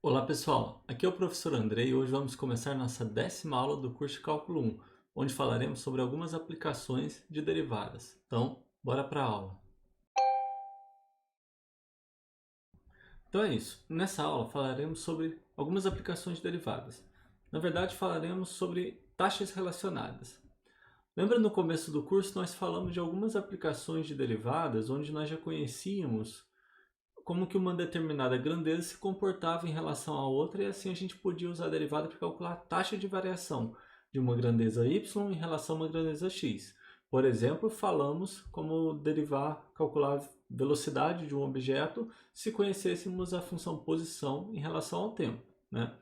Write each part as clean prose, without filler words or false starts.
Olá pessoal, aqui é o professor André e hoje vamos começar nossa 10ª aula do curso de Cálculo 1, onde falaremos sobre algumas aplicações de derivadas. Então, bora para a aula. Então é isso, nessa aula falaremos sobre algumas aplicações de derivadas. Na verdade, falaremos sobre taxas relacionadas. Lembra no começo do curso nós falamos de algumas aplicações de derivadas onde nós já conhecíamos como que uma determinada grandeza se comportava em relação à outra, e assim a gente podia usar a derivada para calcular a taxa de variação de uma grandeza y em relação a uma grandeza x. Por exemplo, falamos como calcular a velocidade de um objeto se conhecêssemos a função posição em relação ao tempo, né?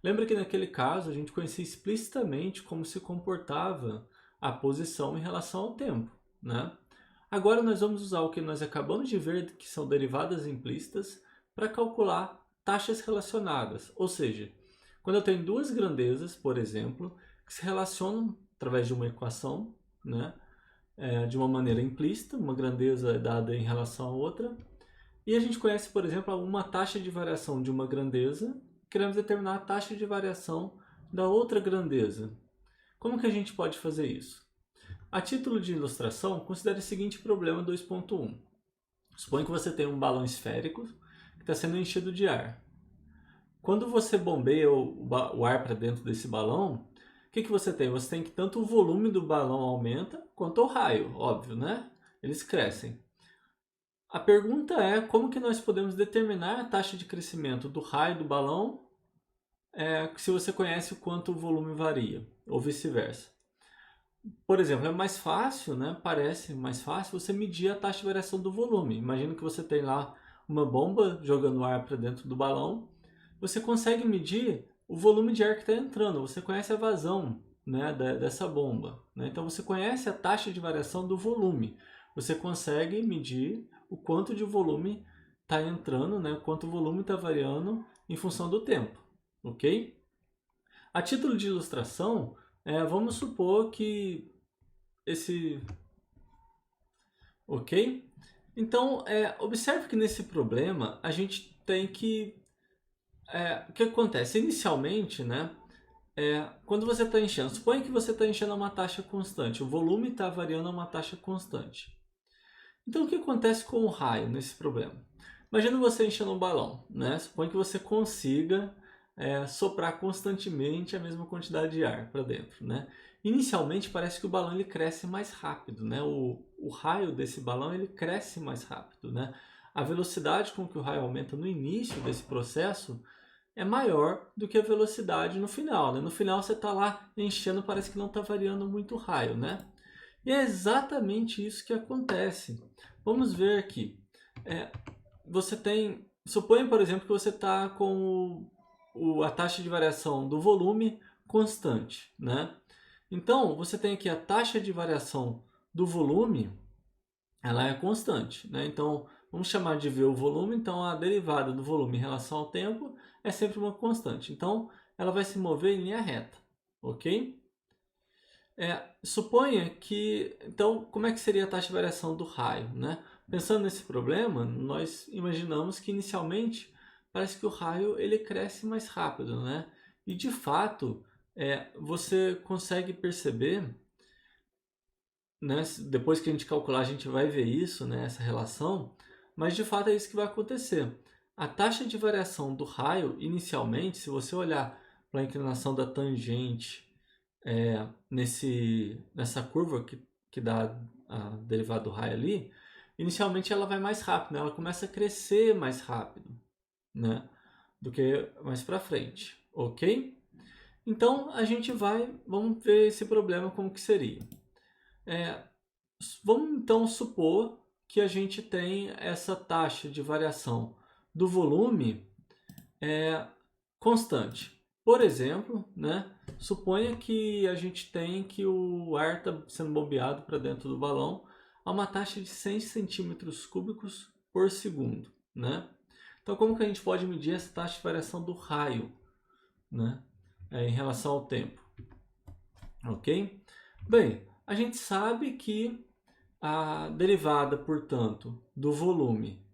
Lembra que naquele caso a gente conhecia explicitamente como se comportava a posição em relação ao tempo, né? Agora nós vamos usar o que nós acabamos de ver, que são derivadas implícitas, para calcular taxas relacionadas. Ou seja, quando eu tenho duas grandezas, por exemplo, que se relacionam através de uma equação, né, de uma maneira implícita, uma grandeza é dada em relação a outra, e a gente conhece, por exemplo, uma taxa de variação de uma grandeza, queremos determinar a taxa de variação da outra grandeza. Como que a gente pode fazer isso? A título de ilustração, considere o seguinte problema 2.1. Suponha que você tem um balão esférico que está sendo enchido de ar. Quando você bombeia o ar para dentro desse balão, o que você tem? Você tem que tanto o volume do balão aumenta, quanto o raio, óbvio, né? Eles crescem. A pergunta é como que nós podemos determinar a taxa de crescimento do raio do balão se você conhece o quanto o volume varia, ou vice-versa. Por exemplo, é mais fácil, né? Parece mais fácil você medir a taxa de variação do volume. Imagina que você tem lá uma bomba jogando ar para dentro do balão. Você consegue medir o volume de ar que está entrando. Você conhece a vazão, né, dessa bomba, né? Então você conhece a taxa de variação do volume. Você consegue medir o quanto de volume está entrando, né? Quanto o volume está variando em função do tempo, ok? A título de ilustração, vamos supor que esse... Ok? Então, observe que nesse problema a gente tem que... o que acontece? Inicialmente, né? Quando você está enchendo, suponha que você está enchendo a uma taxa constante, o volume está variando a uma taxa constante. Então, o que acontece com o raio nesse problema? Imagina você enchendo um balão, né? Suponha que você consiga soprar constantemente a mesma quantidade de ar para dentro, né? Inicialmente parece que o balão ele cresce mais rápido, né? O raio desse balão ele cresce mais rápido, né? A velocidade com que o raio aumenta no início desse processo é maior do que a velocidade no final, né? No final você está lá enchendo, parece que não está variando muito o raio, né? E é exatamente isso que acontece. Vamos ver aqui. Você tem... Suponha, por exemplo, que você está com a taxa de variação do volume constante, né? Então, você tem aqui a taxa de variação do volume, ela é constante, né? Então, vamos chamar de V o volume. Então, a derivada do volume em relação ao tempo é sempre uma constante. Então, ela vai se mover em linha reta, ok? Suponha que... Então, como é que seria a taxa de variação do raio, né? Pensando nesse problema, nós imaginamos que inicialmente parece que o raio ele cresce mais rápido, né? E de fato, você consegue perceber, né? Depois que a gente calcular, a gente vai ver isso, né? Essa relação, mas de fato é isso que vai acontecer. A taxa de variação do raio, inicialmente, se você olhar para a inclinação da tangente nessa curva que dá a derivada do raio ali, inicialmente ela vai mais rápido, né? Ela começa a crescer mais rápido, né? Do que mais para frente, ok? Então a gente vamos ver esse problema como que seria. Vamos então supor que a gente tem essa taxa de variação do volume constante. Por exemplo, né, suponha que a gente tem que o ar está sendo bombeado para dentro do balão a uma taxa de 100 centímetros cúbicos por segundo, né? Então, como que a gente pode medir essa taxa de variação do raio, né, em relação ao tempo? Ok? Bem, a gente sabe que a derivada, portanto, do volume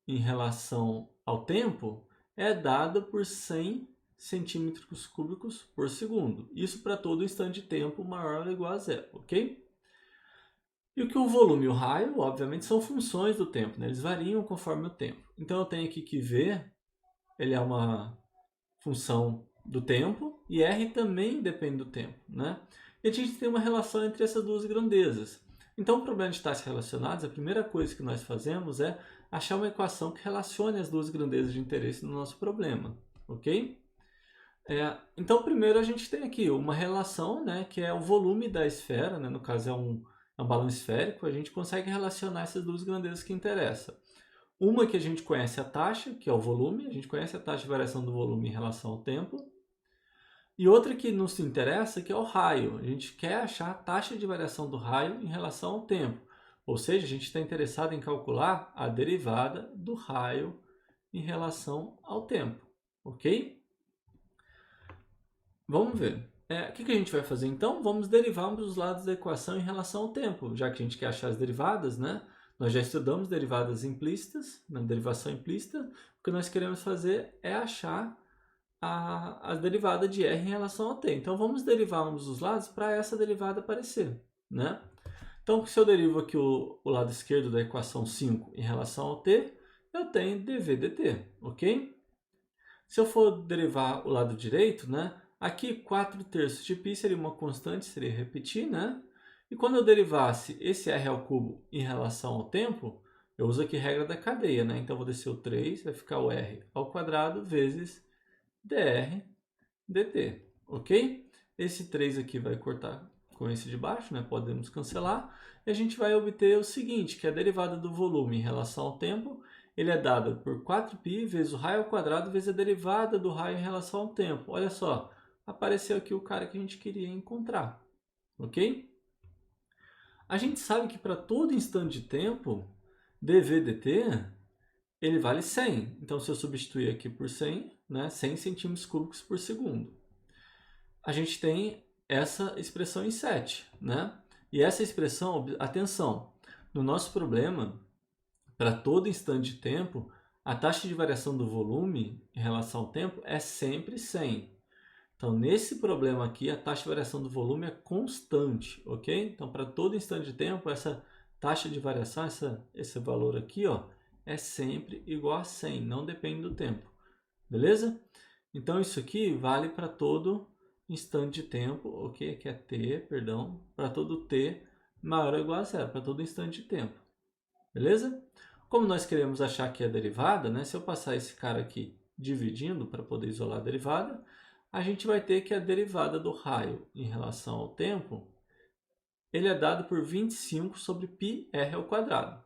em relação ao tempo é dada por 100 centímetros cúbicos por segundo. Isso para todo instante de tempo maior ou igual a zero, ok? E o que o volume e o raio, obviamente, são funções do tempo, né? Eles variam conforme o tempo. Então eu tenho aqui que V, ele é uma função do tempo, e R também depende do tempo, né? E a gente tem uma relação entre essas duas grandezas. Então, o problema de taxas relacionadas, a primeira coisa que nós fazemos é achar uma equação que relacione as duas grandezas de interesse no nosso problema, ok? Então, primeiro a gente tem aqui uma relação, né, que é o volume da esfera, né, no caso é um balão esférico, a gente consegue relacionar essas duas grandezas que interessam. Uma que a gente conhece a taxa, que é o volume, a gente conhece a taxa de variação do volume em relação ao tempo. E outra que nos interessa, que é o raio. A gente quer achar a taxa de variação do raio em relação ao tempo. Ou seja, a gente está interessado em calcular a derivada do raio em relação ao tempo. Ok? Vamos ver. O que a gente vai fazer então? Vamos derivar ambos os lados da equação em relação ao tempo. Já que a gente quer achar as derivadas, né? Nós já estudamos derivadas implícitas, na derivação implícita. O que nós queremos fazer é achar a derivada de r em relação ao t. Então, vamos derivar ambos os lados para essa derivada aparecer, né? Então, se eu derivo aqui o lado esquerdo da equação 5 em relação ao t, eu tenho dv dt, ok? Se eu for derivar o lado direito, né? Aqui 4/3 de π seria uma constante, seria repetir, né? E quando eu derivasse esse r ao cubo em relação ao tempo, eu uso aqui a regra da cadeia, né? Então, eu vou descer o 3, vai ficar o r ao quadrado vezes dr dt, ok? Esse 3 aqui vai cortar com esse de baixo, né? Podemos cancelar. E a gente vai obter o seguinte, que a derivada do volume em relação ao tempo, ele é dada por 4π vezes o raio ao quadrado vezes a derivada do raio em relação ao tempo. Olha só, apareceu aqui o cara que a gente queria encontrar, ok? A gente sabe que para todo instante de tempo, dv dt, ele vale 100. Então, se eu substituir aqui por 100, né, 100 centímetros cúbicos por segundo. A gente tem essa expressão em 7, né? E essa expressão, atenção, no nosso problema, para todo instante de tempo, a taxa de variação do volume em relação ao tempo é sempre 100. Então, nesse problema aqui, a taxa de variação do volume é constante, ok? Então, para todo instante de tempo, essa taxa de variação, esse valor aqui, ó, é sempre igual a 100, não depende do tempo, beleza? Então, isso aqui vale para todo instante de tempo, ok? Aqui é t, perdão, para todo t maior ou igual a zero, para todo instante de tempo, beleza? Como nós queremos achar aqui a derivada, né? Se eu passar esse cara aqui dividindo para poder isolar a derivada, a gente vai ter que a derivada do raio em relação ao tempo, ele é dado por 25 sobre πr ao quadrado.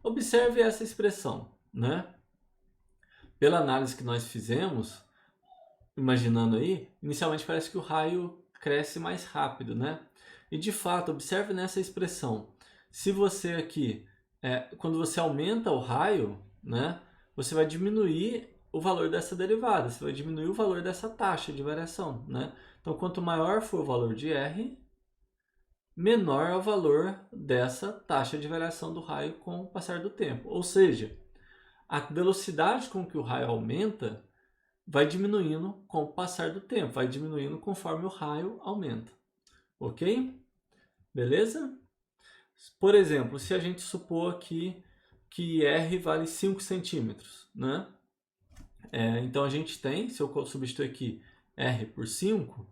Observe essa expressão, né? Pela análise que nós fizemos, imaginando aí, inicialmente parece que o raio cresce mais rápido, né? E de fato, observe nessa expressão. Se você aqui, quando você aumenta o raio, né? Você vai diminuir o valor dessa derivada, você vai diminuir o valor dessa taxa de variação, né? Então, quanto maior for o valor de R, menor é o valor dessa taxa de variação do raio com o passar do tempo. Ou seja, a velocidade com que o raio aumenta vai diminuindo com o passar do tempo, vai diminuindo conforme o raio aumenta. Ok? Beleza? Por exemplo, se a gente supor aqui que R vale 5 centímetros, né? Então a gente tem, se eu substituir aqui R por 5,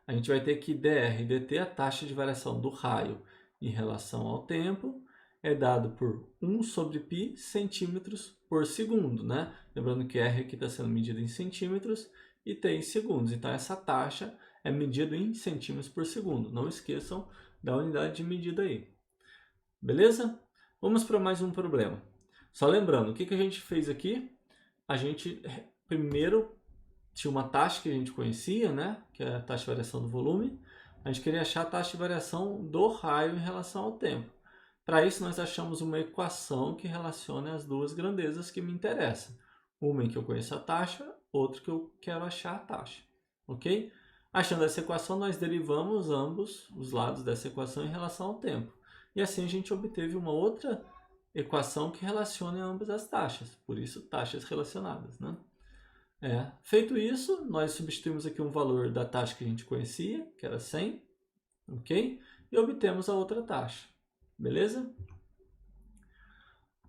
a gente vai ter que dr dt, a taxa de variação do raio em relação ao tempo, é dado por 1 sobre π centímetros por segundo, né? Lembrando que R aqui está sendo medido em centímetros e t em segundos. Então essa taxa é medida em centímetros por segundo. Não esqueçam da unidade de medida aí. Beleza? Vamos para mais um problema. Só lembrando, o que a gente fez aqui? A gente primeiro tinha uma taxa que a gente conhecia, né? Que é a taxa de variação do volume. A gente queria achar a taxa de variação do raio em relação ao tempo. Para isso, nós achamos uma equação que relaciona as duas grandezas que me interessam. Uma em que eu conheço a taxa, outra que eu quero achar a taxa. Ok? Achando essa equação, nós derivamos ambos os lados dessa equação em relação ao tempo. E assim a gente obteve uma outra equação que relaciona ambas as taxas. Por isso, taxas relacionadas, né? Feito isso, nós substituímos aqui um valor da taxa que a gente conhecia, que era 100, ok? E obtemos a outra taxa, beleza?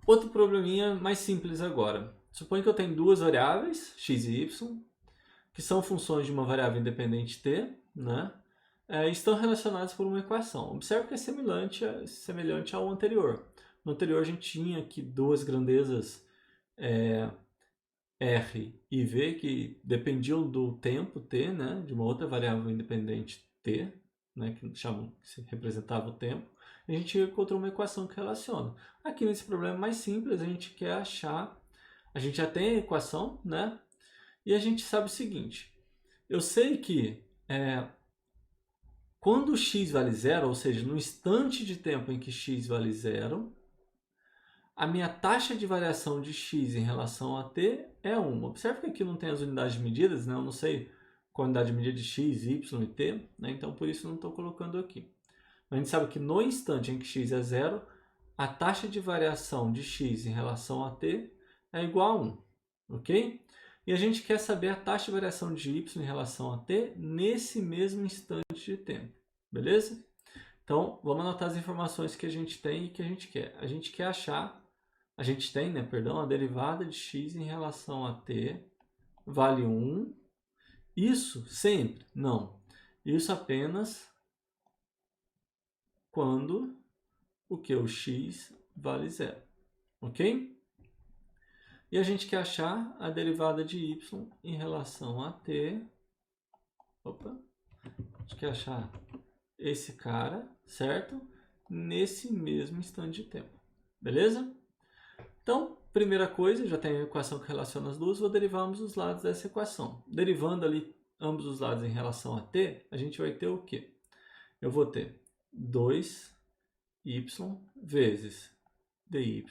Outro probleminha mais simples agora. Suponha que eu tenho duas variáveis, x e y, que são funções de uma variável independente t, né? Estão relacionadas por uma equação. Observe que é semelhante ao anterior. No anterior a gente tinha aqui duas grandezas R e V que dependiam do tempo t, né? De uma outra variável independente t, né? Que representava o tempo. A gente encontrou uma equação que relaciona. Aqui nesse problema mais simples a gente quer achar, a gente já tem a equação, né? E a gente sabe o seguinte, eu sei que quando x vale zero, ou seja, no instante de tempo em que x vale zero, a minha taxa de variação de x em relação a t é 1. Observe que aqui não tem as unidades de medidas, né? Eu não sei qual a unidade de medida de x, y e t, né? Então por isso não estou colocando aqui. Mas a gente sabe que no instante em que x é zero, a taxa de variação de x em relação a t é igual a 1, ok? E a gente quer saber a taxa de variação de y em relação a t nesse mesmo instante de tempo, beleza? Então, vamos anotar as informações que a gente tem e que a gente quer. A gente quer achar, a gente tem, né, perdão, a derivada de x em relação a t vale 1. Isso sempre? Não. Isso apenas quando o x vale zero, ok? E a gente quer achar a derivada de y em relação a t. Opa! A gente quer achar esse cara, certo? Nesse mesmo instante de tempo. Beleza? Então, primeira coisa, já tem a equação que relaciona as duas, vou derivar ambos os lados dessa equação. Derivando ali ambos os lados em relação a t, a gente vai ter o quê? Eu vou ter 2y vezes dy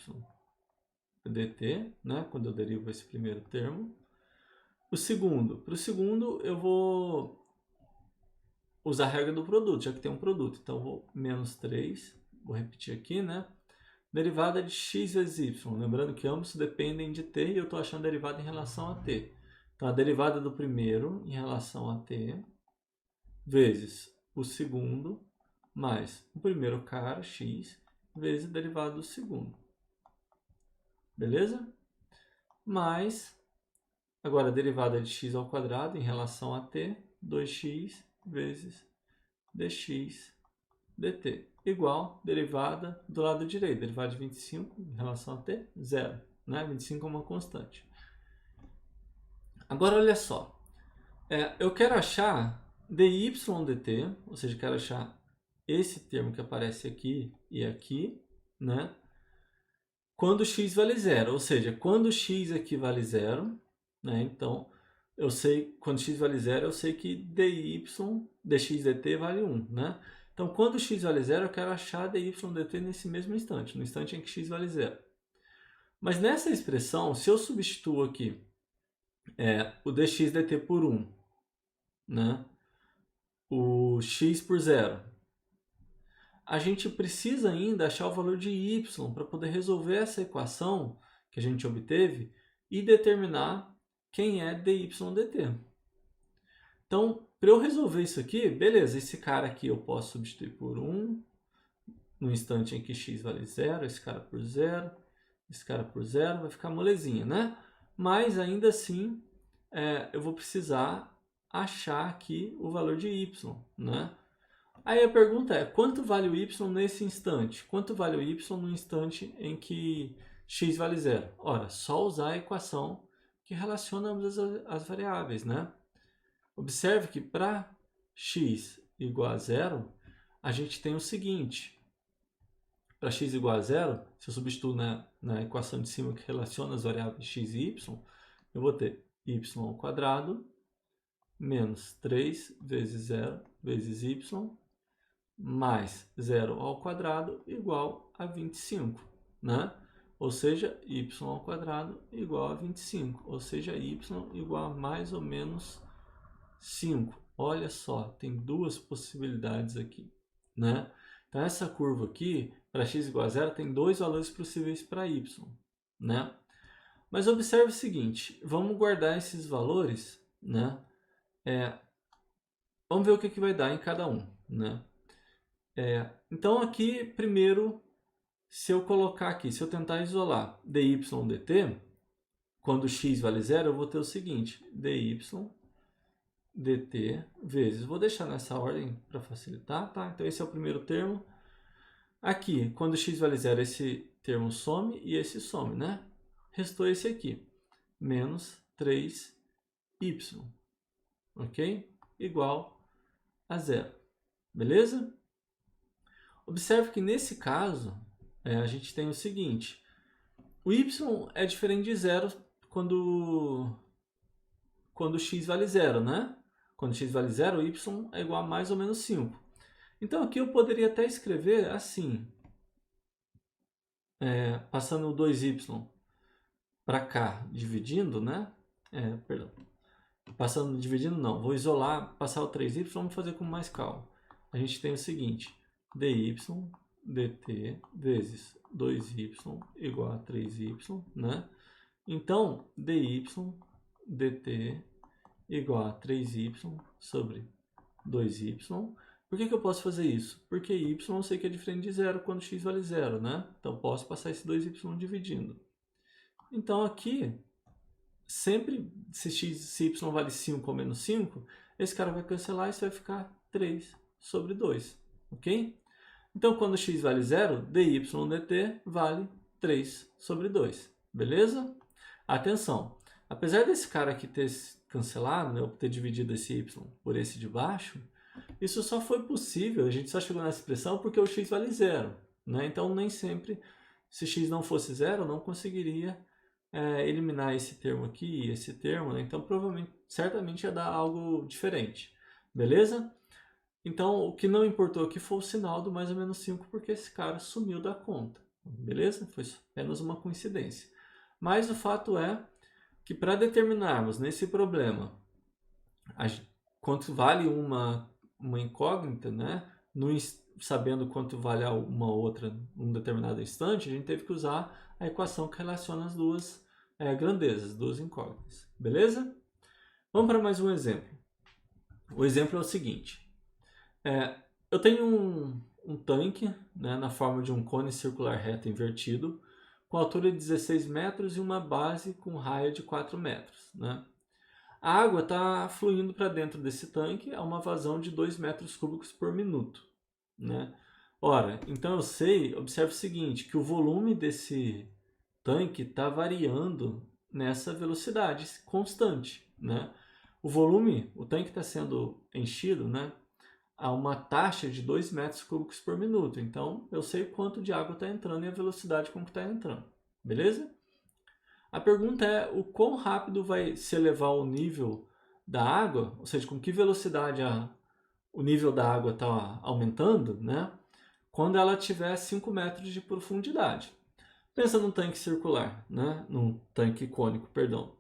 dt, né? Quando eu derivo esse primeiro termo. Para o segundo, eu vou usar a regra do produto, já que tem um produto. Então, eu vou menos 3, vou repetir aqui, né? Derivada de x vezes y. Lembrando que ambos dependem de t e eu estou achando a derivada em relação a t. Então, a derivada do primeiro em relação a t vezes o segundo mais o primeiro cara, x, vezes a derivada do segundo. Beleza? Mais, agora a derivada de x ao quadrado em relação a t, 2x vezes dx dt, igual derivada do lado direito, derivada de 25 em relação a t, zero, né? 25 é uma constante. Agora olha só, eu quero achar dy dt, ou seja, quero achar esse termo que aparece aqui e aqui, né? Quando x vale zero, ou seja, quando x aqui vale zero, né? Então, eu sei, quando x vale zero, eu sei que dx dt vale 1, né? Então, quando x vale zero, eu quero achar dy dt nesse mesmo instante, no instante em que x vale zero. Mas nessa expressão, se eu substituo aqui o dx dt por 1, né? O x por zero, a gente precisa ainda achar o valor de y para poder resolver essa equação que a gente obteve e determinar quem é dy dt. Então, para eu resolver isso aqui, beleza, esse cara aqui eu posso substituir por 1 no instante em que x vale zero, esse cara por zero, esse cara por zero, vai ficar molezinha, né? Mas ainda assim, eu vou precisar achar aqui o valor de y, né? Aí a pergunta é, quanto vale o y nesse instante? Quanto vale o y no instante em que x vale zero? Ora, só usar a equação que relaciona ambas as variáveis, né? Observe que para x igual a zero, a gente tem o seguinte. Para x igual a zero, se eu substituo na equação de cima que relaciona as variáveis x e y, eu vou ter y ao quadrado menos 3 vezes 0 vezes y mais 0 ao quadrado igual a 25, né? Ou seja, y ao quadrado igual a 25, ou seja, y igual a mais ou menos 5. Olha só, tem duas possibilidades aqui, né? Então, essa curva aqui, para x igual a zero, tem dois valores possíveis para y, né? Mas observe o seguinte, vamos guardar esses valores, né? Vamos ver o que vai dar em cada um, né? Então aqui, primeiro, se eu colocar aqui, se eu tentar isolar dy dt, quando x vale zero, eu vou ter o seguinte, dy dt vezes, vou deixar nessa ordem para facilitar, tá? Então esse é o primeiro termo. Aqui, quando x vale zero, esse termo some e esse some, né? Restou esse aqui, menos 3y, ok? Igual a zero, beleza? Observe que nesse caso, a gente tem o seguinte, o y é diferente de zero quando x vale zero, né? Quando x vale zero, o y é igual a mais ou menos 5. Então aqui eu poderia até escrever assim, passando o 2y para cá, dividindo, né? Perdão. Dividindo não, vou isolar, passar o 3y, vamos fazer com mais calma. A gente tem o seguinte, dy dt vezes 2y igual a 3y, né? Então, dy dt igual a 3y sobre 2y. Por que eu posso fazer isso? Porque y eu sei que é diferente de zero quando x vale zero, né? Então, posso passar esse 2y dividindo. Então, aqui, sempre se y vale 5 ou menos 5, esse cara vai cancelar e isso vai ficar 3 sobre 2, ok? Então, quando x vale zero, dy dt vale 3 sobre 2, beleza? Atenção, apesar desse cara aqui ter cancelado, né, eu ter dividido esse y por esse de baixo, isso só foi possível, a gente só chegou nessa expressão porque o x vale zero, né? Então, nem sempre, se x não fosse zero, eu não conseguiria eliminar esse termo aqui e esse termo, né? Então provavelmente, certamente ia dar algo diferente, beleza? Então o que não importou aqui foi o sinal do mais ou menos 5, porque esse cara sumiu da conta, beleza? Foi apenas uma coincidência. Mas o fato é que para determinarmos nesse problema quanto vale uma incógnita, né? Sabendo quanto vale uma outra num determinado instante, a gente teve que usar a equação que relaciona as duas grandezas, duas incógnitas. Beleza? Vamos para mais um exemplo. O exemplo é o seguinte. Eu tenho um tanque, né, na forma de um cone circular reto invertido, com altura de 16 metros e uma base com raio de 4 metros. Né? A água está fluindo para dentro desse tanque a uma vazão de 2 metros cúbicos por minuto. Né? Ora, então eu sei, observe o seguinte, que o volume desse tanque está variando nessa velocidade constante. Né? O tanque está sendo enchido, né, a uma taxa de 2 metros cúbicos por minuto. Então eu sei quanto de água está entrando e a velocidade com que está entrando. Beleza? A pergunta é o quão rápido vai se elevar o nível da água, ou seja, com que velocidade o nível da água está aumentando, né? Quando ela tiver 5 metros de profundidade. Pensa num tanque circular, né? Num tanque cônico, perdão.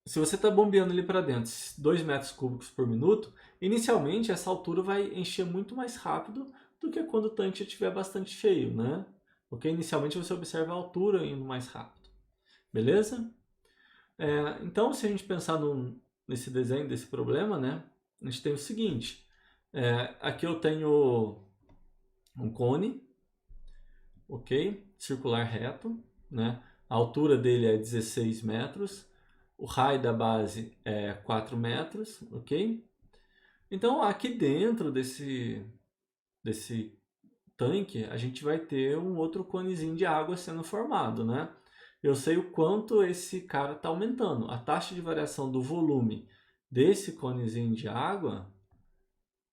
Se você está bombeando ele para dentro 2 metros cúbicos por minuto, inicialmente essa altura vai encher muito mais rápido do que quando o tanque estiver bastante cheio, né? Porque inicialmente você observa a altura indo mais rápido. Beleza? Então, se a gente pensar nesse desenho desse problema, né? A gente tem o seguinte. Aqui eu tenho um cone, ok? Circular reto, né? A altura dele é 16 metros. O raio da base é 4 metros, ok? Então, aqui dentro desse tanque, a gente vai ter um outro conezinho de água sendo formado, né? Eu sei o quanto esse cara está aumentando. A taxa de variação do volume desse conezinho de água,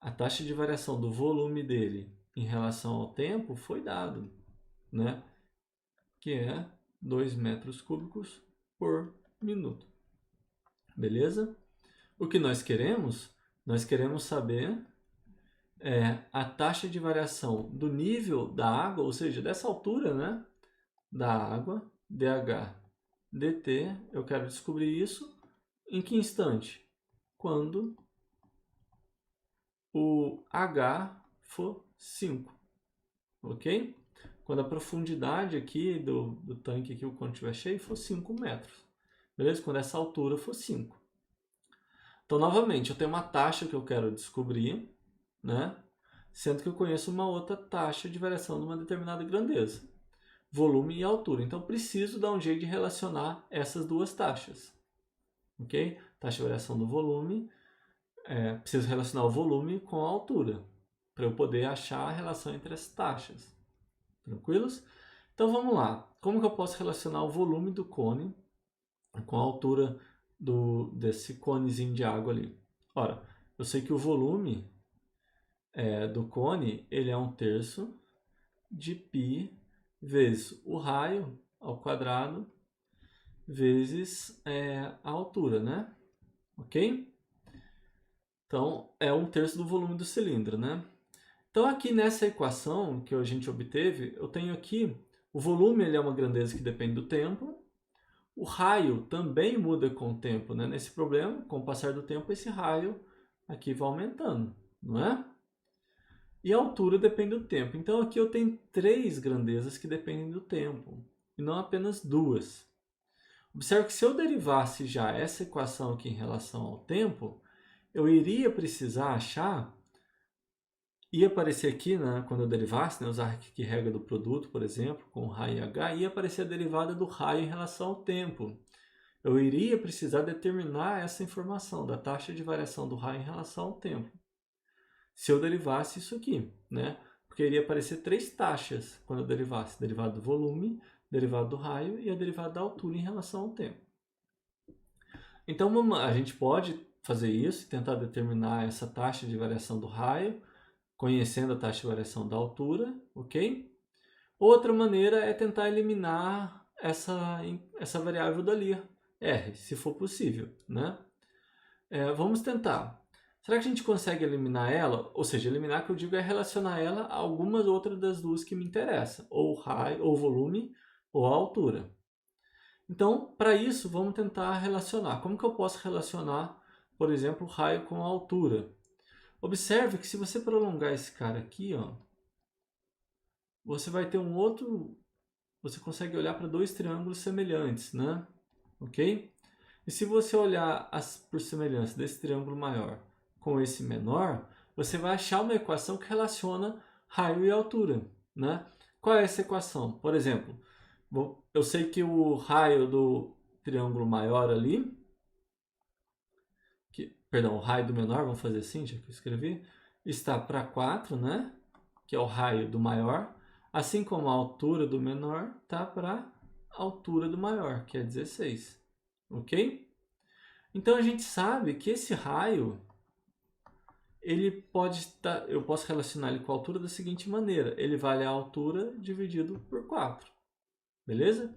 a taxa de variação do volume dele em relação ao tempo foi dado, né? Que é 2 metros cúbicos por minuto. Beleza? O que nós queremos? Nós queremos saber a taxa de variação do nível da água, ou seja, dessa altura, né, da água, dH dt, eu quero descobrir isso em que instante? Quando o H for 5, ok? quando a profundidade aqui do tanque, aqui, quando estiver cheio, for 5 metros. Beleza? Quando essa altura for 5. Então, novamente, eu tenho uma taxa que eu quero descobrir, né? Sendo que eu conheço uma outra taxa de variação de uma determinada grandeza, volume e altura. Então, eu preciso dar um jeito de relacionar essas duas taxas. Ok? Taxa de variação do volume, preciso relacionar o volume com a altura, para eu poder achar a relação entre as taxas. Tranquilos? Então, vamos lá. Como que eu posso relacionar o volume do cone com a altura desse conezinho de água ali? Ora, eu sei que o volume do cone, ele é 1/3 de π vezes o raio ao quadrado vezes a altura, né? Ok? Então, é 1/3 do volume do cilindro, né? Então, aqui nessa equação que a gente obteve, eu tenho aqui o volume, ele é uma grandeza que depende do tempo. O raio também muda com o tempo, né? Nesse problema, com o passar do tempo, esse raio aqui vai aumentando, não é? E a altura depende do tempo. Então, aqui eu tenho 3 grandezas que dependem do tempo, e não apenas 2. Observe que se eu derivasse já essa equação aqui em relação ao tempo, eu iria precisar achar, ia aparecer aqui, né, quando eu derivasse, né, usar aqui regra do produto, por exemplo, com raio h, ia aparecer a derivada do raio em relação ao tempo. Eu iria precisar determinar essa informação da taxa de variação do raio em relação ao tempo, se eu derivasse isso aqui, né? Porque iria aparecer 3 taxas quando eu derivasse: derivada do volume, derivada do raio e a derivada da altura em relação ao tempo. Então, a gente pode fazer isso e tentar determinar essa taxa de variação do raio, conhecendo a taxa de variação da altura, ok? Outra maneira é tentar eliminar essa variável dali, R, se for possível, né? Vamos tentar. Será que a gente consegue eliminar ela? Ou seja, eliminar, que eu digo, é relacionar ela a algumas outras das duas que me interessam, ou o raio, ou o volume, ou a altura. Então, para isso, vamos tentar relacionar. Como que eu posso relacionar, por exemplo, o raio com a altura? Observe que se você prolongar esse cara aqui, ó, você vai ter um outro... Você consegue olhar para 2 triângulos semelhantes, né? Ok? E se você olhar por semelhança desse triângulo maior com esse menor, você vai achar uma equação que relaciona raio e altura, né? Qual é essa equação? Por exemplo, eu sei que o raio do triângulo maior ali, perdão, o raio do menor, vamos fazer assim, já que eu escrevi, está para 4, né? Que é o raio do maior, assim como a altura do menor está para a altura do maior, que é 16, ok? Então a gente sabe que esse raio, ele pode estar, eu posso relacionar ele com a altura da seguinte maneira: ele vale a altura dividido por 4, beleza?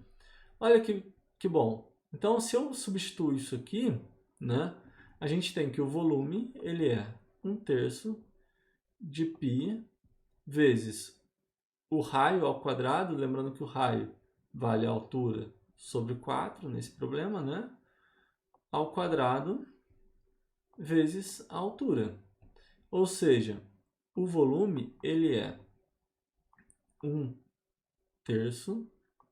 Olha que bom. Então, se eu substituo isso aqui, né, a gente tem que o volume, ele é 1/3 de π vezes o raio ao quadrado, lembrando que o raio vale a altura sobre 4 nesse problema, né, ao quadrado vezes a altura. Ou seja, o volume, ele é 1/3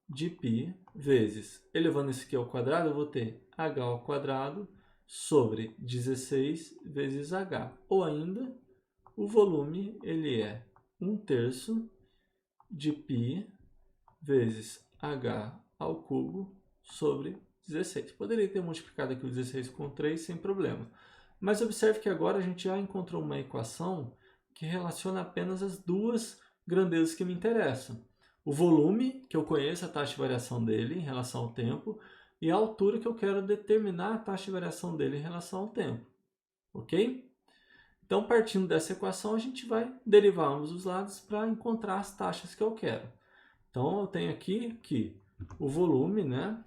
de π vezes, elevando isso aqui ao quadrado, eu vou ter h ao quadrado sobre 16 vezes h. Ou ainda, o volume, ele é 1/3 de π vezes h ao cubo sobre 16. Poderia ter multiplicado aqui o 16 com 3 sem problema. Mas observe que agora a gente já encontrou uma equação que relaciona apenas as duas grandezas que me interessam. O volume, que eu conheço a taxa de variação dele em relação ao tempo, e a altura, que eu quero determinar a taxa de variação dele em relação ao tempo. Ok? Então, partindo dessa equação, a gente vai derivar ambos os lados para encontrar as taxas que eu quero. Então, eu tenho aqui que o volume, né?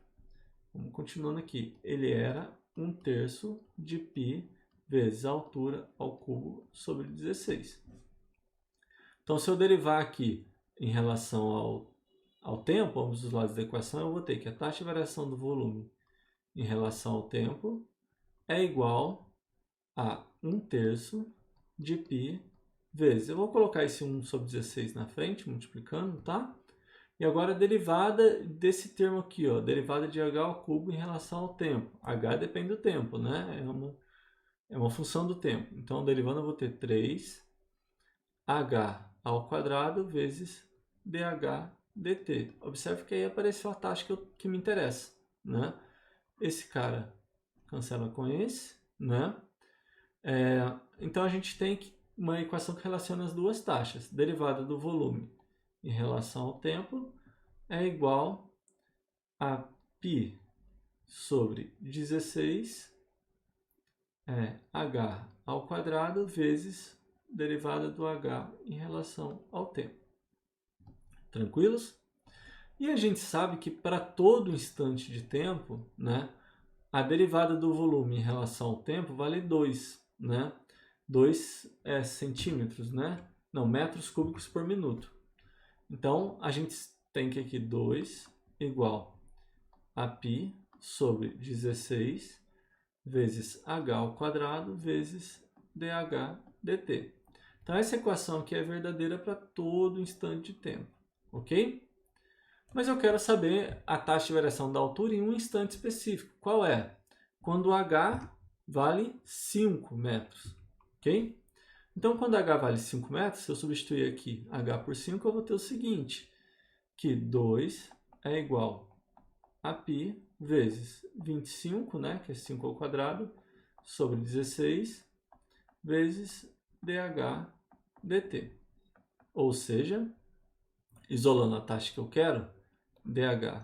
Vamos continuando aqui. Ele era 1/3 de π vezes a altura ao cubo sobre 16. Então, se eu derivar aqui em relação ao tempo, ambos os lados da equação, eu vou ter que a taxa de variação do volume em relação ao tempo é igual a 1/3 de π vezes... Eu vou colocar esse 1 sobre 16 na frente, multiplicando, tá? E agora a derivada desse termo aqui, ó, derivada de h ao cubo em relação ao tempo. H depende do tempo, né? É uma função do tempo. Então, derivando eu vou ter 3h ao quadrado vezes dh dt. Observe que aí apareceu a taxa que me interessa, né? Esse cara cancela com esse, né? Então a gente tem uma equação que relaciona as duas taxas. Derivada do volume em relação ao tempo é igual a π sobre 16 h ao quadrado vezes derivada do h em relação ao tempo. Tranquilos? E a gente sabe que para todo instante de tempo, né, a derivada do volume em relação ao tempo vale 2, né? 2 centímetros, né? Não, metros cúbicos por minuto. Então, a gente tem que aqui 2 igual a π sobre 16 vezes h ao quadrado vezes dh dt. Então, essa equação aqui é verdadeira para todo instante de tempo, ok? Mas eu quero saber a taxa de variação da altura em um instante específico. Qual é? Quando h vale 5 metros, ok? Então, quando h vale 5 metros, se eu substituir aqui h por 5, eu vou ter o seguinte, que 2 é igual a π vezes 25, né, que é 5 ao quadrado, sobre 16, vezes dh dt. Ou seja, isolando a taxa que eu quero, dh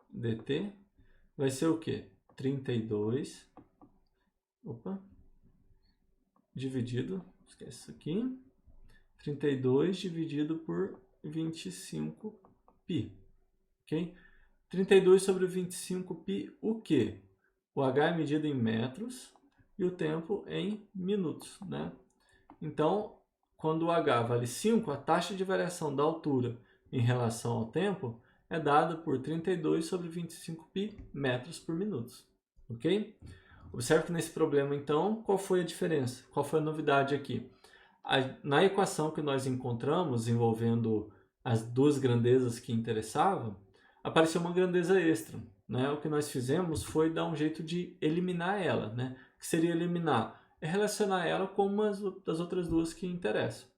dt vai ser o quê? 32, dividido, esquece isso aqui, 32 dividido por 25π, ok? 32 sobre 25π, o quê? O h é medido em metros e o tempo em minutos, né? Então, quando o h vale 5, a taxa de variação da altura em relação ao tempo é dada por 32 sobre 25π metros por minuto, ok? Observe que nesse problema, então, qual foi a diferença? Qual foi a novidade aqui? Na equação que nós encontramos, envolvendo as duas grandezas que interessavam, apareceu uma grandeza extra, né? O que nós fizemos foi dar um jeito de eliminar ela, né? O que seria eliminar? É relacionar ela com uma das outras duas que interessam.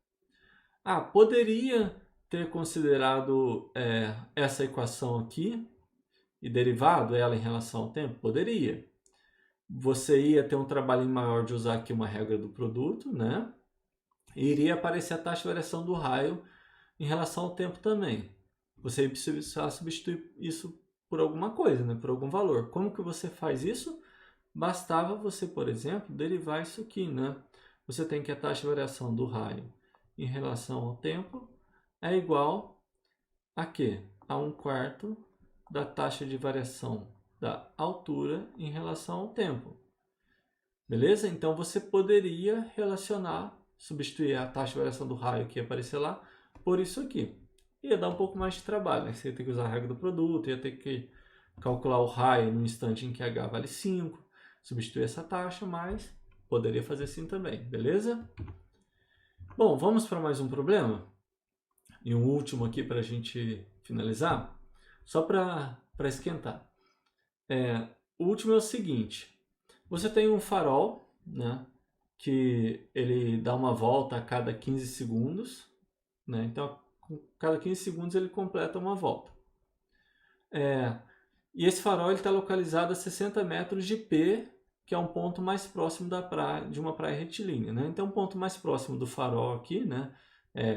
Poderia ter considerado essa equação aqui e derivado ela em relação ao tempo? Poderia. Você ia ter um trabalho maior de usar aqui uma regra do produto, né? E iria aparecer a taxa de variação do raio em relação ao tempo também. Você ia precisar substituir isso por alguma coisa, né? Por algum valor. Como que você faz isso? Bastava você, por exemplo, derivar isso aqui, né? Você tem que a taxa de variação do raio em relação ao tempo é igual a quê? A 1/4 da taxa de variação da altura em relação ao tempo. Beleza? Então você poderia relacionar, substituir a taxa de variação do raio que ia aparecer lá por isso aqui. Ia dar um pouco mais de trabalho, né? Você ia ter que usar a regra do produto, ia ter que calcular o raio no instante em que h vale 5, substituir essa taxa, mas poderia fazer assim também, beleza? Bom, vamos para mais um problema? E um último aqui para a gente finalizar, só para esquentar. O último é o seguinte, você tem um farol, né, que ele dá uma volta a cada 15 segundos, né, então a cada 15 segundos ele completa uma volta. E esse farol está localizado a 60 metros de P, que é um ponto mais próximo da praia, de uma praia retilínea, né? Então, o ponto mais próximo do farol aqui, né?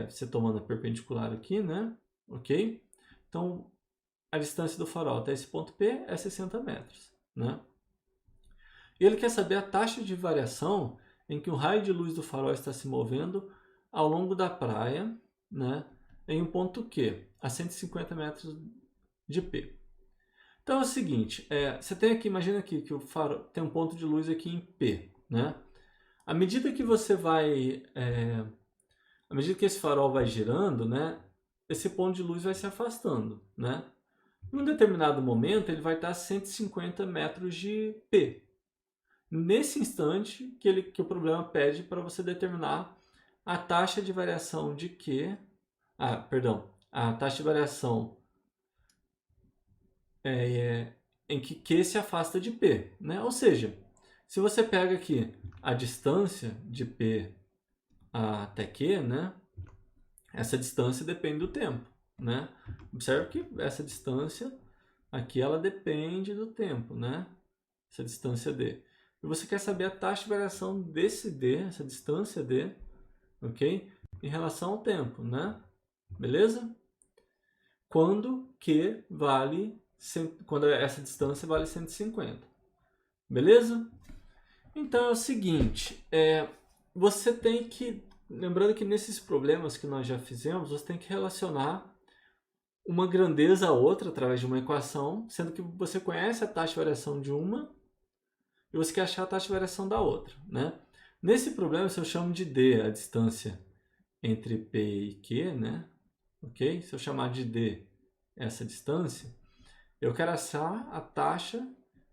Você tomando a perpendicular aqui, né? Ok? Então, a distância do farol até esse ponto P é 60 metros, né? E ele quer saber a taxa de variação em que o raio de luz do farol está se movendo ao longo da praia, né? Em um ponto Q, a 150 metros de P. Então é o seguinte, você tem aqui, imagina aqui que o farol tem um ponto de luz aqui em P, né? À medida que você vai, à medida que esse farol vai girando, né? Esse ponto de luz vai se afastando, né? Em um determinado momento ele vai estar a 150 metros de P. Nesse instante que o problema pede para você determinar a taxa de variação de Q, a taxa de variação em que Q se afasta de P, né? Ou seja, se você pega aqui a distância de P até Q, né? Essa distância depende do tempo, né? Observe que essa distância aqui ela depende do tempo, né? Essa distância D. E você quer saber a taxa de variação desse D, essa distância D, ok? Em relação ao tempo, né? Beleza? Quando quando essa distância vale 150. Beleza? Então é o seguinte, você tem que, lembrando que nesses problemas que nós já fizemos, você tem que relacionar uma grandeza a outra através de uma equação, sendo que você conhece a taxa de variação de uma e você quer achar a taxa de variação da outra, né? Nesse problema, se eu chamo de D a distância entre P e Q, né? Ok? Se eu chamar de D essa distância, eu quero achar a taxa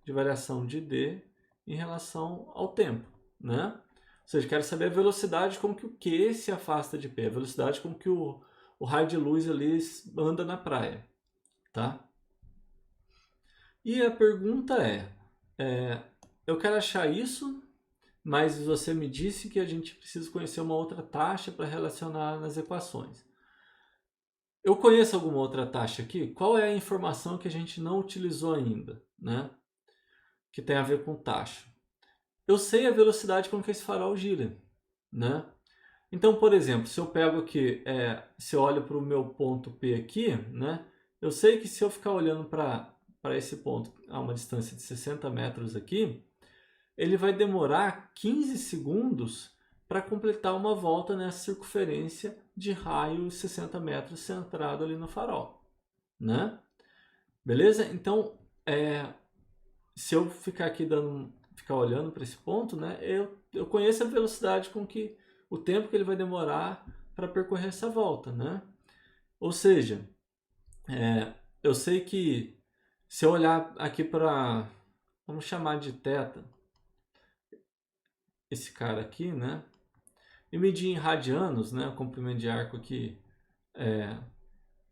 de variação de D em relação ao tempo, né? Ou seja, quero saber a velocidade com que o Q se afasta de P, a velocidade com que o raio de luz ali anda na praia, tá? E a pergunta eu quero achar isso, mas você me disse que a gente precisa conhecer uma outra taxa para relacionar nas equações. Eu conheço alguma outra taxa aqui? Qual é a informação que a gente não utilizou ainda, né? Que tem a ver com taxa. Eu sei a velocidade com que esse farol gira, né? Então, por exemplo, se eu pego aqui, se eu olho para o meu ponto P aqui, né? Eu sei que se eu ficar olhando para esse ponto a uma distância de 60 metros aqui, ele vai demorar 15 segundos para completar uma volta nessa circunferência de raio 60 metros centrado ali no farol, né? Beleza? Então, se eu ficar aqui ficar olhando para esse ponto, né, eu conheço a velocidade com que o tempo que ele vai demorar para percorrer essa volta, né? Ou seja, eu sei que se eu olhar aqui para, vamos chamar de θ, esse cara aqui, né, e medir em radianos, né, o comprimento de arco aqui,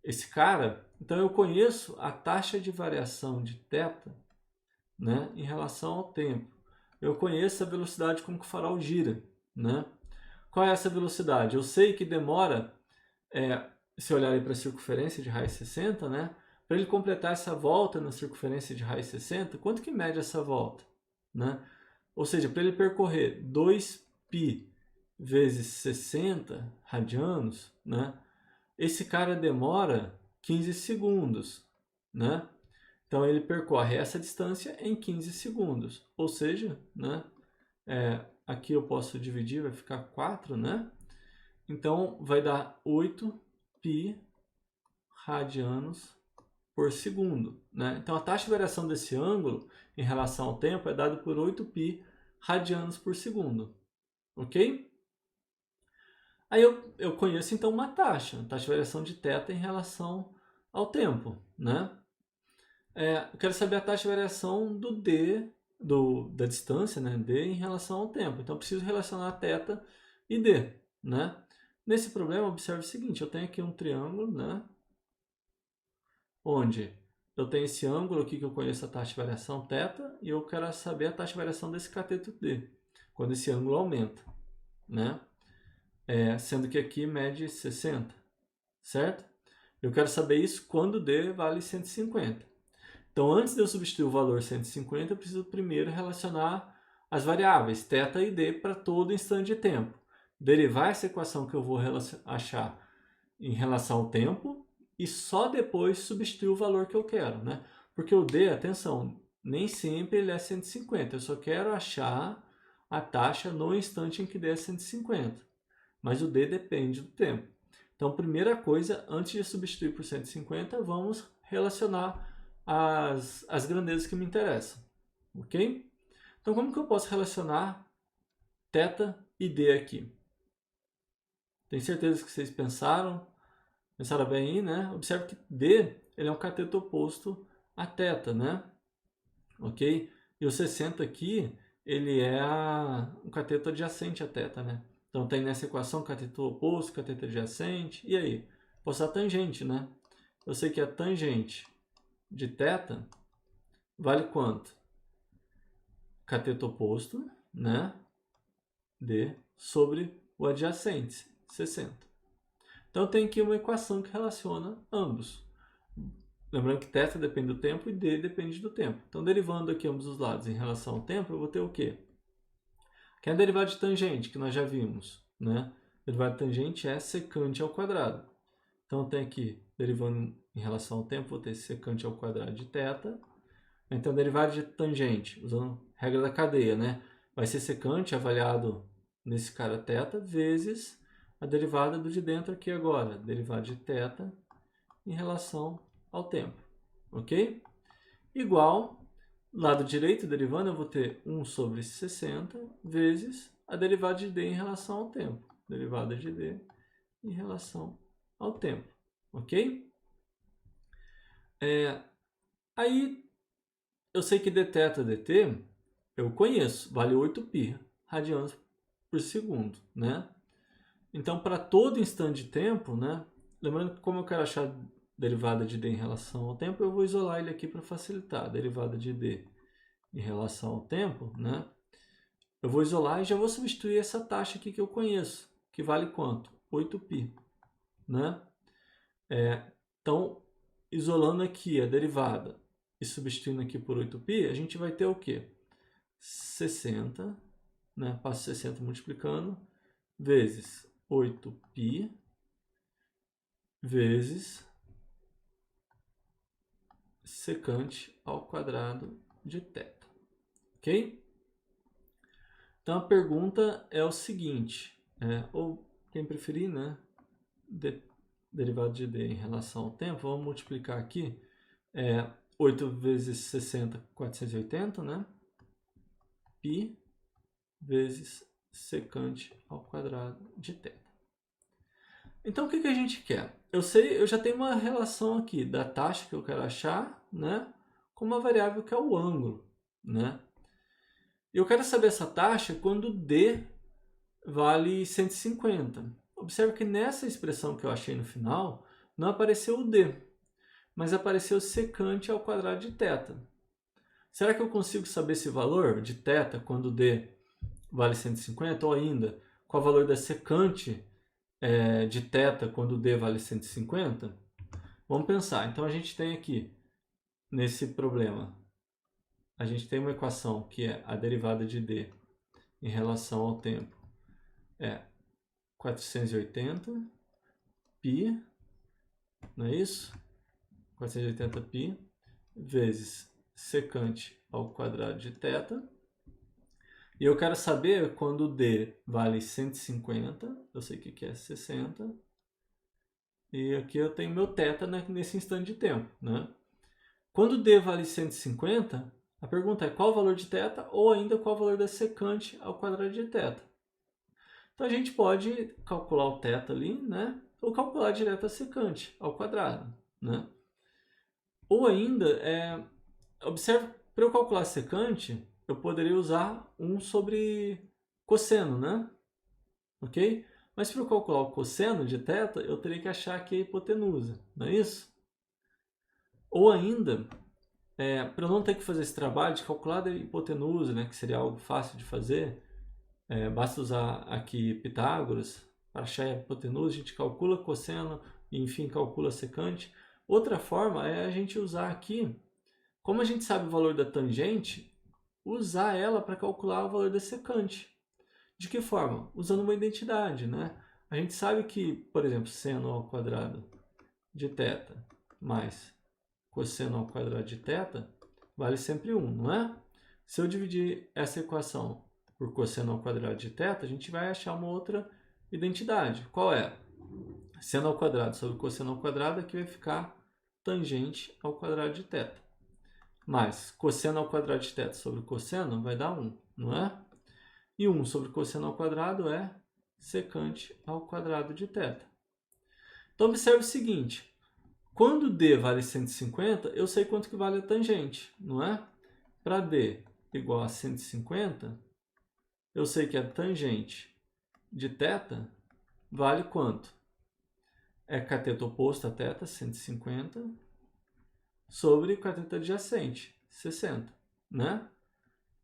esse cara, então eu conheço a taxa de variação de θ, né, em relação ao tempo. Eu conheço a velocidade com que o farol gira, né? Qual é essa velocidade? Eu sei que demora, se olharem para a circunferência de raiz 60, né? Para ele completar essa volta na circunferência de raiz 60, quanto que mede essa volta, né? Ou seja, para ele percorrer 2π vezes 60 radianos, né? Esse cara demora 15 segundos, né? Então ele percorre essa distância em 15 segundos, ou seja, né? Aqui eu posso dividir, vai ficar 4, né? Então vai dar 8π radianos por segundo, né? Então a taxa de variação desse ângulo em relação ao tempo é dada por 8π radianos por segundo, ok? Aí eu conheço então uma taxa de variação de θ em relação ao tempo, né? Eu quero saber a taxa de variação do D, da distância, né, D em relação ao tempo. Então eu preciso relacionar θ e D, né? Nesse problema, observe o seguinte, eu tenho aqui um triângulo, né, onde eu tenho esse ângulo aqui que eu conheço a taxa de variação θ e eu quero saber a taxa de variação desse cateto D, quando esse ângulo aumenta, né? Sendo que aqui mede 60, certo? Eu quero saber isso quando D vale 150. Então, antes de eu substituir o valor 150, eu preciso primeiro relacionar as variáveis θ e D para todo instante de tempo. Derivar essa equação que eu vou achar em relação ao tempo e só depois substituir o valor que eu quero, né? Porque o D, atenção, nem sempre ele é 150. Eu só quero achar a taxa no instante em que D é 150. Mas o D depende do tempo. Então, primeira coisa, antes de substituir por 150, vamos relacionar as grandezas que me interessam, ok? Então, como que eu posso relacionar θ e D aqui? Tenho certeza que vocês pensaram bem aí, né? Observe que D ele é um cateto oposto a θ, né? Ok? E o 60 aqui, ele é um cateto adjacente a θ, né? Então, tem nessa equação cateto oposto, cateto adjacente, e aí? Posso usar tangente, né? Eu sei que a tangente de θ vale quanto? Cateto oposto, né? D sobre o adjacente, 60. Então tem aqui uma equação que relaciona ambos. Lembrando que θ depende do tempo e D depende do tempo. Então, derivando aqui ambos os lados em relação ao tempo, eu vou ter o quê? Que é a derivada de tangente, que nós já vimos, né? A derivada de tangente é secante ao quadrado. Então, tem aqui, derivando em relação ao tempo, vou ter secante ao quadrado de θ. Então, a derivada de tangente, usando a regra da cadeia, né? Vai ser secante avaliado nesse cara θ, vezes a derivada do de dentro aqui agora, derivada de θ em relação ao tempo, ok? Igual, lado direito derivando, eu vou ter 1 sobre 60 vezes a derivada de d em relação ao tempo. Derivada de d em relação ao tempo, ok? Aí, eu sei que dθ dt, eu conheço, vale 8π radianos por segundo, né? Então, para todo instante de tempo, né? Lembrando que como eu quero achar a derivada de d em relação ao tempo, eu vou isolar ele aqui para facilitar. A derivada de d em relação ao tempo, né? Eu vou isolar e já vou substituir essa taxa aqui que eu conheço, que vale quanto? 8π, né? Então, isolando aqui a derivada e substituindo aqui por 8π, a gente vai ter o quê? 60, né? Passo 60 multiplicando, vezes 8π, vezes secante ao quadrado de θ, ok? Então a pergunta é o seguinte, ou quem preferir, né? Derivada de d em relação ao tempo, vamos multiplicar aqui, 8 vezes 60, 480, né? Π vezes secante ao quadrado de θ. Então o que a gente quer? Eu já tenho uma relação aqui da taxa que eu quero achar, né? Com uma variável que é o ângulo, né? Eu quero saber essa taxa quando d vale 150. Observe que nessa expressão que eu achei no final, não apareceu o d, mas apareceu secante ao quadrado de θ. Será que eu consigo saber esse valor de θ quando d vale 150? Ou ainda, qual o valor da secante de θ quando d vale 150? Vamos pensar. Então, a gente tem aqui, nesse problema, a gente tem uma equação que é a derivada de d em relação ao tempo é 480 π, não é isso? 480 π vezes secante ao quadrado de θ. E eu quero saber quando d vale 150, eu sei que aqui é 60, e aqui eu tenho meu θ nesse instante de tempo, né? Quando d vale 150, a pergunta é qual o valor de θ ou ainda qual o valor da secante ao quadrado de θ. Então a gente pode calcular o θ ali, né? Ou calcular direto a secante ao quadrado, né? Ou ainda, observe, para eu calcular a secante, eu poderia usar 1 sobre cosseno, né? Ok? Mas para eu calcular o cosseno de θ, eu teria que achar aqui a hipotenusa, não é isso? Ou ainda, para eu não ter que fazer esse trabalho de calcular a hipotenusa, né, que seria algo fácil de fazer, basta usar aqui Pitágoras. Para achar a hipotenusa, a gente calcula cosseno e, enfim, calcula secante. Outra forma é a gente usar aqui, como a gente sabe o valor da tangente, usar ela para calcular o valor da secante. De que forma? Usando uma identidade, né? A gente sabe que, por exemplo, seno ao quadrado de θ mais cosseno ao quadrado de θ vale sempre 1, não é? Se eu dividir essa equação por cosseno ao quadrado de θ, a gente vai achar uma outra identidade. Qual é? Seno ao quadrado sobre cosseno ao quadrado, aqui vai ficar tangente ao quadrado de θ. Mais cosseno ao quadrado de θ sobre cosseno vai dar 1, não é? E 1 sobre cosseno ao quadrado é secante ao quadrado de θ. Então, observe o seguinte. Quando d vale 150, eu sei quanto que vale a tangente, não é? Para d igual a 150, eu sei que a tangente de θ vale quanto? É cateto oposto a θ, 150, sobre o cateto adjacente, 60, né?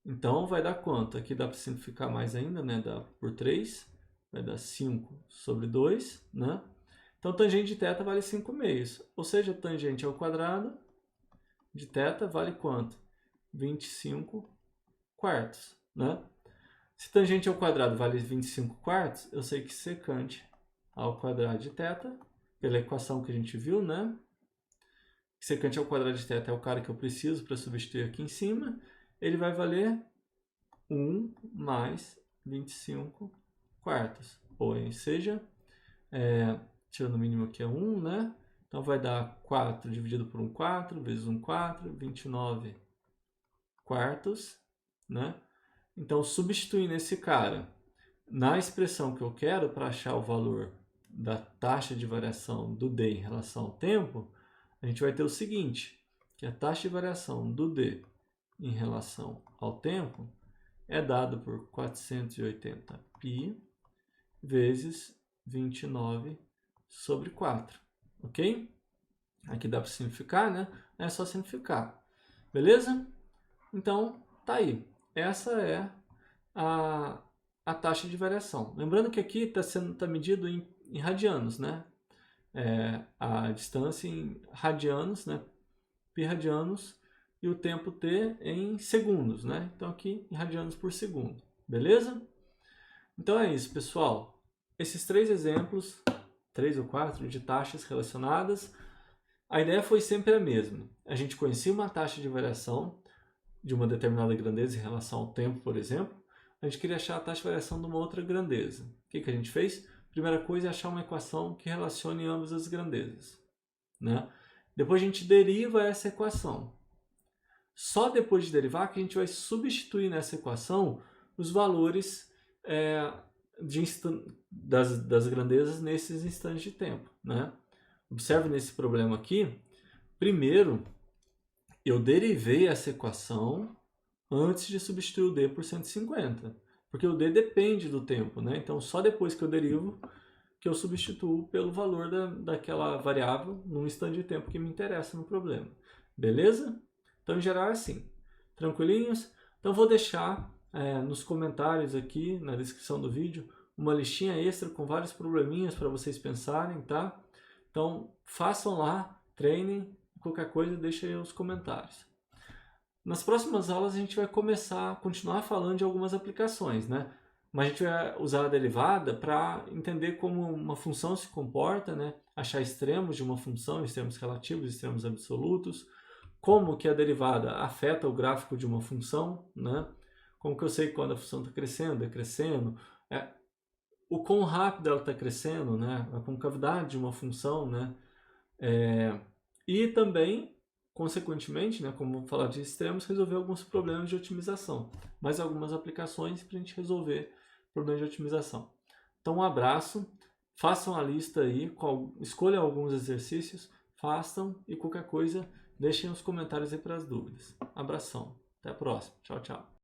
Então, vai dar quanto? Aqui dá para simplificar mais ainda, né? Dá por 3, vai dar 5 sobre 2, né? Então, tangente de θ vale 5 meios, ou seja, tangente ao quadrado de θ vale quanto? 25 quartos, né? Se tangente ao quadrado vale 25 quartos, eu sei que secante ao quadrado de θ, pela equação que a gente viu, né? Secante ao quadrado de θ é o cara que eu preciso para substituir aqui em cima. Ele vai valer 1 mais 25 quartos. Ou seja, tirando o mínimo aqui é 1, né? Então vai dar 4 dividido por 1, 4, vezes 1, 4, 29 quartos, né? Então, substituindo esse cara na expressão que eu quero para achar o valor da taxa de variação do D em relação ao tempo, a gente vai ter o seguinte, que a taxa de variação do D em relação ao tempo é dado por 480π vezes 29 sobre 4, ok? Aqui dá para simplificar, né? É só simplificar, beleza? Então, tá aí. Essa é a taxa de variação. Lembrando que aqui está medido em radianos, né? A distância em radianos, né? Pi radianos, e o tempo t em segundos, né? Então aqui em radianos por segundo, beleza? Então é isso, pessoal. Esses 3 exemplos, 3 ou 4 de taxas relacionadas, a ideia foi sempre a mesma. A gente conhecia uma taxa de variação de uma determinada grandeza em relação ao tempo, por exemplo. A gente queria achar a taxa de variação de uma outra grandeza. O que a gente fez? Primeira coisa é achar uma equação que relacione ambas as grandezas, né? Depois a gente deriva essa equação. Só depois de derivar que a gente vai substituir nessa equação os valores das grandezas nesses instantes de tempo, né? Observe nesse problema aqui. Primeiro, eu derivei essa equação antes de substituir o D por 150. Porque o D depende do tempo, né? Então, só depois que eu derivo que eu substituo pelo valor daquela variável num instante de tempo que me interessa no problema. Beleza? Então, em geral, é assim. Tranquilinhos? Então, vou deixar nos comentários aqui, na descrição do vídeo, uma listinha extra com vários probleminhas para vocês pensarem, tá? Então, façam lá, treinem, qualquer coisa, deixa aí os comentários. Nas próximas aulas a gente vai continuar falando de algumas aplicações, né? Mas a gente vai usar a derivada para entender como uma função se comporta, né? Achar extremos de uma função, extremos relativos, extremos absolutos, como que a derivada afeta o gráfico de uma função, né? Como que eu sei quando a função está crescendo, decrescendo, o quão rápido ela está crescendo, né? A concavidade de uma função, né? E também, consequentemente, né, como vamos falar de extremos, resolver alguns problemas de otimização. Mais algumas aplicações para a gente resolver problemas de otimização. Então, um abraço, façam a lista aí, escolham alguns exercícios, façam e qualquer coisa, deixem os comentários aí para as dúvidas. Abração, até a próxima, tchau, tchau.